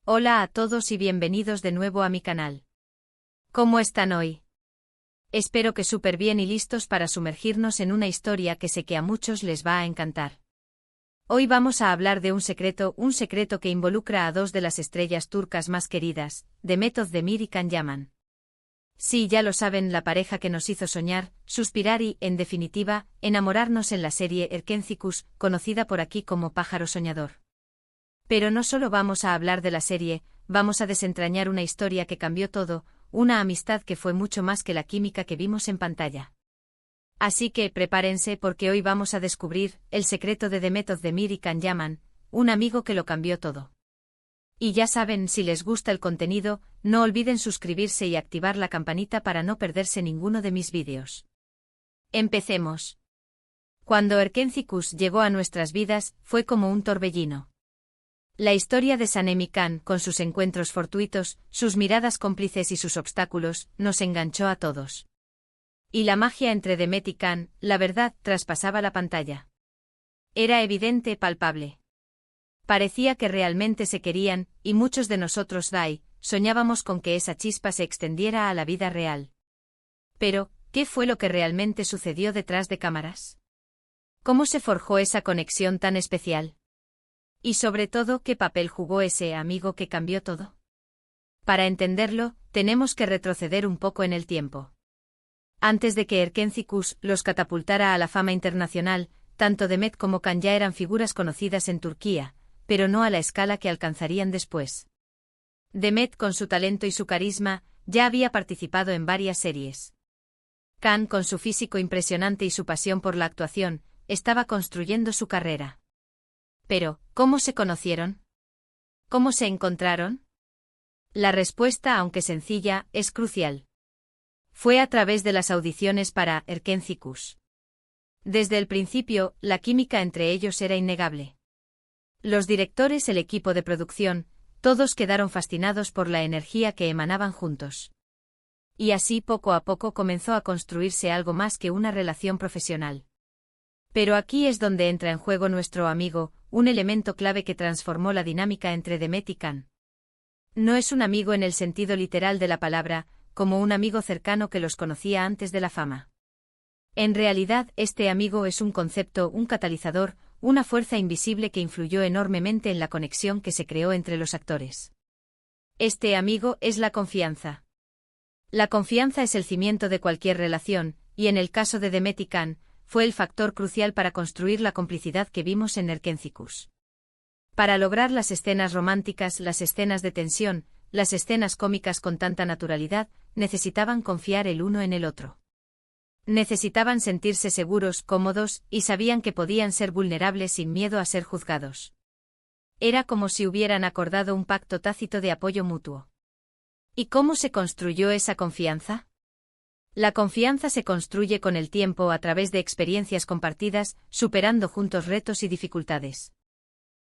Hola a todos y bienvenidos de nuevo a mi canal. ¿Cómo están hoy? Espero que súper bien y listos para sumergirnos en una historia que sé que a muchos les va a encantar. Hoy vamos a hablar de un secreto que involucra a dos de las estrellas turcas más queridas, Demet Özdemir y Can Yaman. Sí, ya lo saben, la pareja que nos hizo soñar, suspirar y, en definitiva, enamorarnos en la serie Erkencikus, conocida por aquí como Pájaro Soñador. Pero no solo vamos a hablar de la serie, vamos a desentrañar una historia que cambió todo, una amistad que fue mucho más que la química que vimos en pantalla. Así que prepárense porque hoy vamos a descubrir el secreto de Demet Özdemir y Can Yaman, un amigo que lo cambió todo. Y ya saben, si les gusta el contenido, no olviden suscribirse y activar la campanita para no perderse ninguno de mis vídeos. Empecemos. Cuando Erkencikus llegó a nuestras vidas, fue como un torbellino. La historia de Sanem y Can, con sus encuentros fortuitos, sus miradas cómplices y sus obstáculos, nos enganchó a todos. Y la magia entre Demet y Can, la verdad, traspasaba la pantalla. Era evidente, palpable. Parecía que realmente se querían, y muchos de nosotros, soñábamos con que esa chispa se extendiera a la vida real. Pero, ¿qué fue lo que realmente sucedió detrás de cámaras? ¿Cómo se forjó esa conexión tan especial? Y sobre todo, ¿qué papel jugó ese amigo que cambió todo? Para entenderlo, tenemos que retroceder un poco en el tiempo. Antes de que Erkencikus los catapultara a la fama internacional, tanto Demet como Can ya eran figuras conocidas en Turquía, pero no a la escala que alcanzarían después. Demet, con su talento y su carisma, ya había participado en varias series. Can, con su físico impresionante y su pasión por la actuación, estaba construyendo su carrera. Pero, ¿cómo se conocieron? ¿Cómo se encontraron? La respuesta, aunque sencilla, es crucial. Fue a través de las audiciones para Erkencikus. Desde el principio, la química entre ellos era innegable. Los directores, el equipo de producción, todos quedaron fascinados por la energía que emanaban juntos. Y así poco a poco comenzó a construirse algo más que una relación profesional. Pero aquí es donde entra en juego nuestro amigo, un elemento clave que transformó la dinámica entre Demet y Can. No es un amigo en el sentido literal de la palabra, como un amigo cercano que los conocía antes de la fama. En realidad, este amigo es un concepto, un catalizador, una fuerza invisible que influyó enormemente en la conexión que se creó entre los actores. Este amigo es la confianza. La confianza es el cimiento de cualquier relación, y en el caso de Demet y Can, fue el factor crucial para construir la complicidad que vimos en Erkencikus. Para lograr las escenas románticas, las escenas de tensión, las escenas cómicas con tanta naturalidad, necesitaban confiar el uno en el otro. Necesitaban sentirse seguros, cómodos, y sabían que podían ser vulnerables sin miedo a ser juzgados. Era como si hubieran acordado un pacto tácito de apoyo mutuo. ¿Y cómo se construyó esa confianza? La confianza se construye con el tiempo a través de experiencias compartidas, superando juntos retos y dificultades.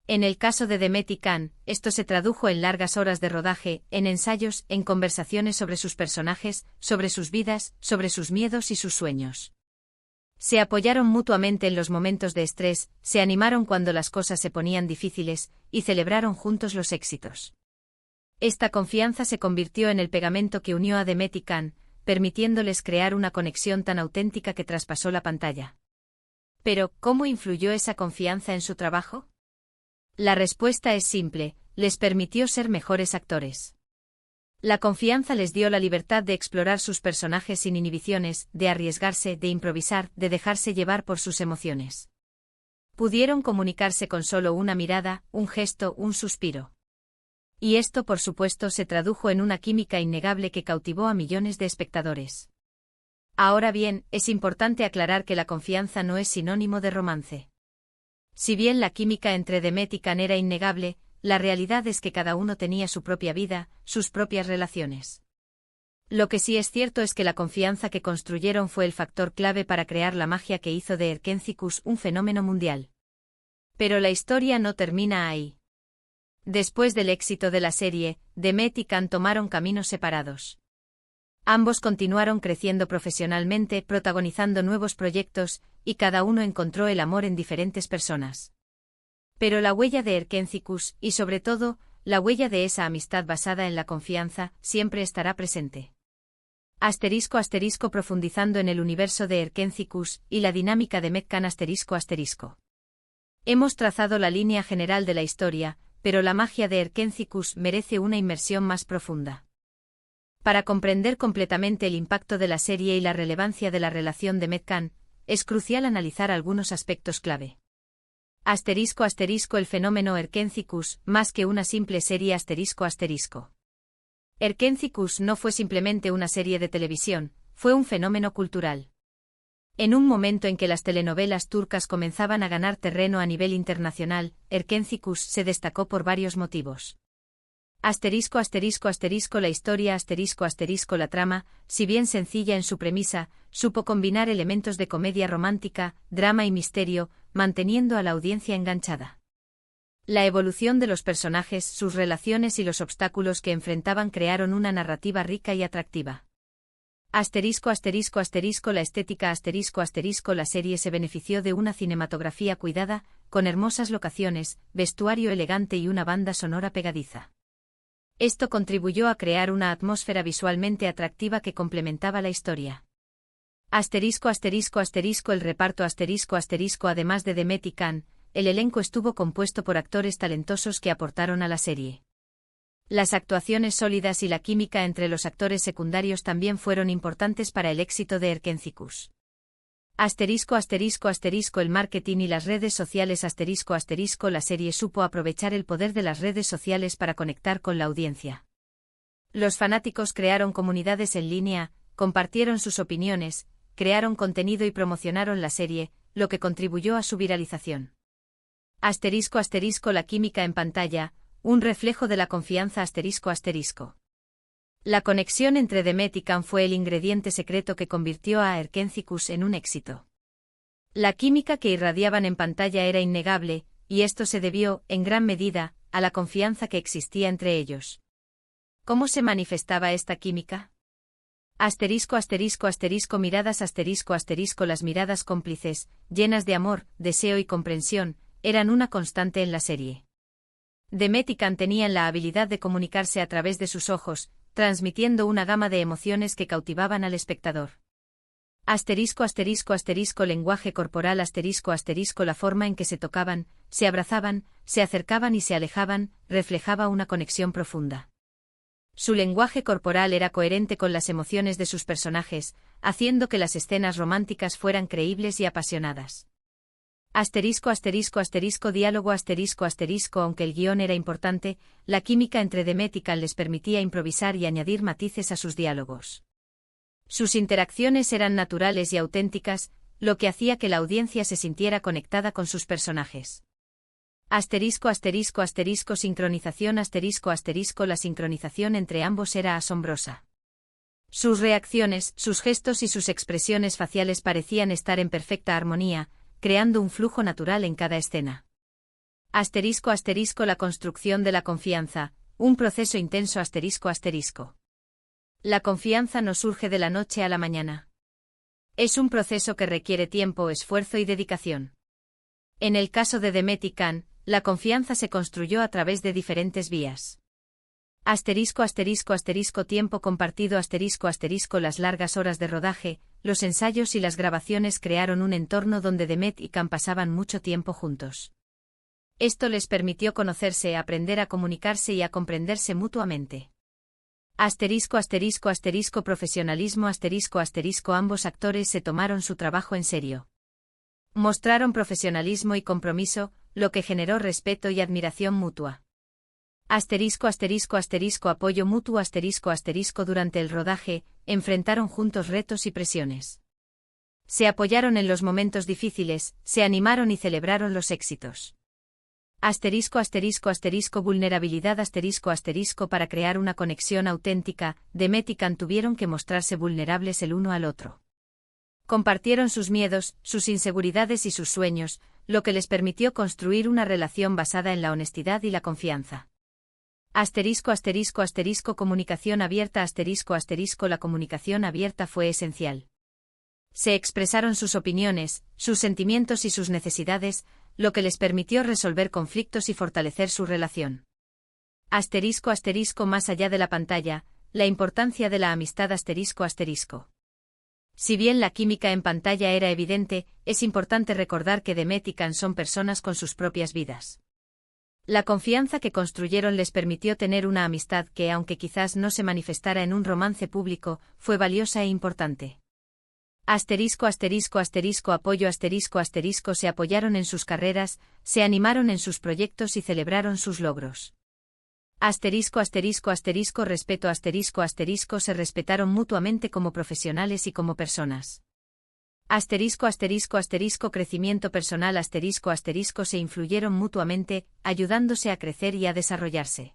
En el caso de Demet y Can, esto se tradujo en largas horas de rodaje, en ensayos, en conversaciones sobre sus personajes, sobre sus vidas, sobre sus miedos y sus sueños. Se apoyaron mutuamente en los momentos de estrés, se animaron cuando las cosas se ponían difíciles, y celebraron juntos los éxitos. Esta confianza se convirtió en el pegamento que unió a Demet y Can, permitiéndoles crear una conexión tan auténtica que traspasó la pantalla. Pero, ¿cómo influyó esa confianza en su trabajo? La respuesta es simple, les permitió ser mejores actores. La confianza les dio la libertad de explorar sus personajes sin inhibiciones, de arriesgarse, de improvisar, de dejarse llevar por sus emociones. Pudieron comunicarse con solo una mirada, un gesto, un suspiro. Y esto, por supuesto, se tradujo en una química innegable que cautivó a millones de espectadores. Ahora bien, es importante aclarar que la confianza no es sinónimo de romance. Si bien la química entre Demet y Can era innegable, la realidad es que cada uno tenía su propia vida, sus propias relaciones. Lo que sí es cierto es que la confianza que construyeron fue el factor clave para crear la magia que hizo de Erkencikus un fenómeno mundial. Pero la historia no termina ahí. Después del éxito de la serie, Demet y Can tomaron caminos separados. Ambos continuaron creciendo profesionalmente, protagonizando nuevos proyectos, y cada uno encontró el amor en diferentes personas. Pero la huella de Erkencikus, y sobre todo, la huella de esa amistad basada en la confianza siempre estará presente. Asterisco asterisco profundizando en el universo de Erkencicus y la dinámica de Mekcan asterisco asterisco. Hemos trazado la línea general de la historia, pero la magia de Erkencicus merece una inmersión más profunda. Para comprender completamente el impacto de la serie y la relevancia de la relación de Mekcan, es crucial analizar algunos aspectos clave. Asterisco asterisco el fenómeno Erkencicus, más que una simple serie asterisco asterisco. Erkencicus no fue simplemente una serie de televisión, fue un fenómeno cultural. En un momento en que las telenovelas turcas comenzaban a ganar terreno a nivel internacional, Erkencicus se destacó por varios motivos. Asterisco asterisco asterisco la historia asterisco asterisco la trama, si bien sencilla en su premisa, supo combinar elementos de comedia romántica, drama y misterio, manteniendo a la audiencia enganchada. La evolución de los personajes, sus relaciones y los obstáculos que enfrentaban crearon una narrativa rica y atractiva. Asterisco asterisco asterisco la estética asterisco asterisco la serie se benefició de una cinematografía cuidada, con hermosas locaciones, vestuario elegante y una banda sonora pegadiza. Esto contribuyó a crear una atmósfera visualmente atractiva que complementaba la historia. Asterisco asterisco asterisco el reparto asterisco asterisco además de Demet y Can, el elenco estuvo compuesto por actores talentosos que aportaron a la serie. Las actuaciones sólidas y la química entre los actores secundarios también fueron importantes para el éxito de Erkencicus. Asterisco asterisco asterisco el marketing y las redes sociales asterisco asterisco la serie supo aprovechar el poder de las redes sociales para conectar con la audiencia. Los fanáticos crearon comunidades en línea, compartieron sus opiniones, crearon contenido y promocionaron la serie, lo que contribuyó a su viralización. Asterisco asterisco la química en pantalla, un reflejo de la confianza asterisco asterisco. La conexión entre Demet y Can fue el ingrediente secreto que convirtió a Erkencicus en un éxito. La química que irradiaban en pantalla era innegable, y esto se debió, en gran medida, a la confianza que existía entre ellos. ¿Cómo se manifestaba esta química? Asterisco asterisco asterisco miradas asterisco asterisco las miradas cómplices, llenas de amor, deseo y comprensión, eran una constante en la serie. Demet y Can tenían la habilidad de comunicarse a través de sus ojos, transmitiendo una gama de emociones que cautivaban al espectador. Asterisco asterisco asterisco lenguaje corporal asterisco asterisco la forma en que se tocaban, se abrazaban, se acercaban y se alejaban, reflejaba una conexión profunda. Su lenguaje corporal era coherente con las emociones de sus personajes, haciendo que las escenas románticas fueran creíbles y apasionadas. Asterisco asterisco asterisco diálogo asterisco asterisco aunque el guión era importante, la química entre Demet y Can les permitía improvisar y añadir matices a sus diálogos. Sus interacciones eran naturales y auténticas, lo que hacía que la audiencia se sintiera conectada con sus personajes. Asterisco asterisco asterisco sincronización asterisco asterisco la sincronización entre ambos era asombrosa. Sus reacciones, sus gestos y sus expresiones faciales parecían estar en perfecta armonía, creando un flujo natural en cada escena. Asterisco asterisco la construcción de la confianza, un proceso intenso asterisco asterisco. La confianza no surge de la noche a la mañana. Es un proceso que requiere tiempo, esfuerzo y dedicación. En el caso de Demet y Can, la confianza se construyó a través de diferentes vías. Asterisco asterisco asterisco tiempo compartido asterisco asterisco las largas horas de rodaje, los ensayos y las grabaciones crearon un entorno donde Demet y Can pasaban mucho tiempo juntos. Esto les permitió conocerse, aprender a comunicarse y a comprenderse mutuamente. Asterisco asterisco asterisco profesionalismo asterisco asterisco ambos actores se tomaron su trabajo en serio. Mostraron profesionalismo y compromiso, lo que generó respeto y admiración mutua. Asterisco asterisco asterisco apoyo mutuo asterisco asterisco durante el rodaje, enfrentaron juntos retos y presiones. Se apoyaron en los momentos difíciles, se animaron y celebraron los éxitos. Asterisco asterisco asterisco vulnerabilidad asterisco asterisco para crear una conexión auténtica, Demet y Can tuvieron que mostrarse vulnerables el uno al otro. Compartieron sus miedos, sus inseguridades y sus sueños, lo que les permitió construir una relación basada en la honestidad y la confianza. Asterisco asterisco asterisco comunicación abierta asterisco asterisco la comunicación abierta fue esencial. Se expresaron sus opiniones, sus sentimientos y sus necesidades, lo que les permitió resolver conflictos y fortalecer su relación. Asterisco asterisco más allá de la pantalla, la importancia de la amistad asterisco asterisco. Si bien la química en pantalla era evidente, es importante recordar que Demet y Can son personas con sus propias vidas. La confianza que construyeron les permitió tener una amistad que, aunque quizás no se manifestara en un romance público, fue valiosa e importante. Asterisco asterisco asterisco apoyo asterisco asterisco se apoyaron en sus carreras, se animaron en sus proyectos y celebraron sus logros. Asterisco asterisco asterisco respeto asterisco asterisco se respetaron mutuamente como profesionales y como personas. Asterisco asterisco asterisco crecimiento personal asterisco asterisco se influyeron mutuamente, ayudándose a crecer y a desarrollarse.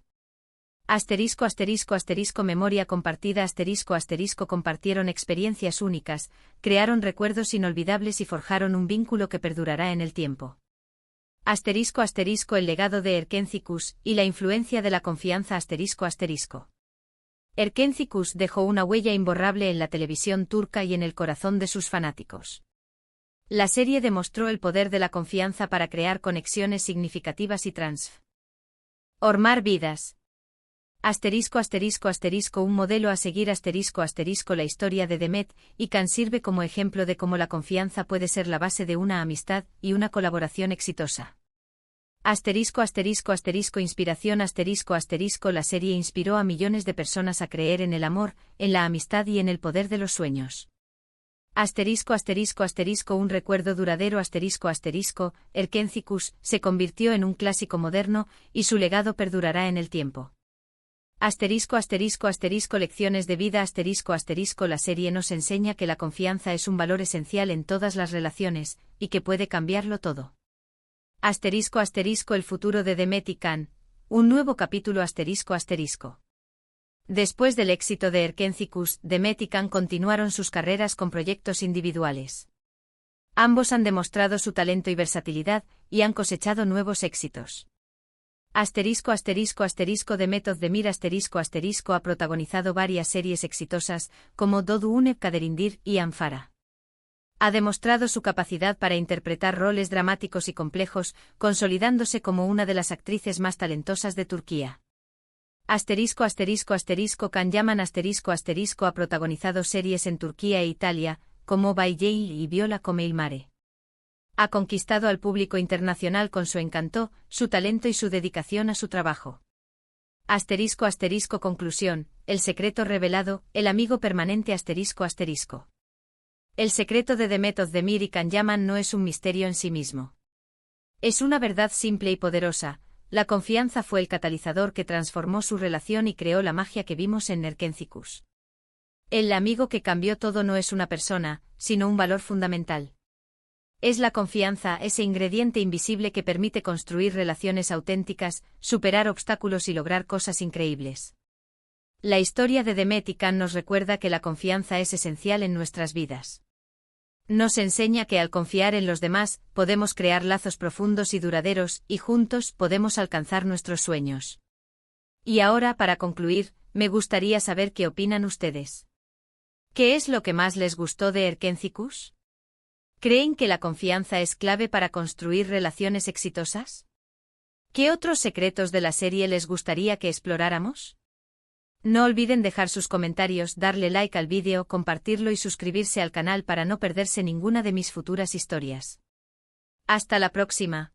Asterisco asterisco asterisco memoria compartida asterisco asterisco compartieron experiencias únicas, crearon recuerdos inolvidables y forjaron un vínculo que perdurará en el tiempo. Asterisco asterisco el legado de Erkenci-Kuş y la influencia de la confianza asterisco asterisco. Erkenci-Kuş dejó una huella imborrable en la televisión turca y en el corazón de sus fanáticos. La serie demostró el poder de la confianza para crear conexiones significativas y transformar vidas. Asterisco asterisco asterisco un modelo a seguir asterisco asterisco la historia de Demet y Can sirve como ejemplo de cómo la confianza puede ser la base de una amistad y una colaboración exitosa. Asterisco asterisco asterisco inspiración asterisco asterisco la serie inspiró a millones de personas a creer en el amor, en la amistad y en el poder de los sueños. Asterisco asterisco asterisco un recuerdo duradero asterisco asterisco Erkenci-Kuş se convirtió en un clásico moderno y su legado perdurará en el tiempo. Asterisco asterisco asterisco lecciones de vida asterisco asterisco la serie nos enseña que la confianza es un valor esencial en todas las relaciones, y que puede cambiarlo todo. Asterisco asterisco el futuro de Demet y Can, un nuevo capítulo asterisco asterisco. Después del éxito de Erkenci-Kuş, Demet y Can continuaron sus carreras con proyectos individuales. Ambos han demostrado su talento y versatilidad, y han cosechado nuevos éxitos. Asterisco asterisco asterisco Demet Özdemir asterisco asterisco ha protagonizado varias series exitosas, como Doğduğun Kaderindir y Anfara. Ha demostrado su capacidad para interpretar roles dramáticos y complejos, consolidándose como una de las actrices más talentosas de Turquía. Asterisco asterisco asterisco Can Yaman asterisco asterisco ha protagonizado series en Turquía e Italia, como Bay Jail y Viola come il mare. Ha conquistado al público internacional con su encanto, su talento y su dedicación a su trabajo. Asterisco asterisco conclusión, el secreto revelado, el amigo permanente asterisco asterisco. El secreto de Demet Özdemir y Can Yaman no es un misterio en sí mismo. Es una verdad simple y poderosa, la confianza fue el catalizador que transformó su relación y creó la magia que vimos en Erkenci-Kuş. El amigo que cambió todo no es una persona, sino un valor fundamental. Es la confianza, ese ingrediente invisible que permite construir relaciones auténticas, superar obstáculos y lograr cosas increíbles. La historia de Demet y Can nos recuerda que la confianza es esencial en nuestras vidas. Nos enseña que al confiar en los demás, podemos crear lazos profundos y duraderos, y juntos podemos alcanzar nuestros sueños. Y ahora, para concluir, me gustaría saber qué opinan ustedes. ¿Qué es lo que más les gustó de Erkenci-Kuş? ¿Creen que la confianza es clave para construir relaciones exitosas? ¿Qué otros secretos de la serie les gustaría que exploráramos? No olviden dejar sus comentarios, darle like al vídeo, compartirlo y suscribirse al canal para no perderse ninguna de mis futuras historias. Hasta la próxima.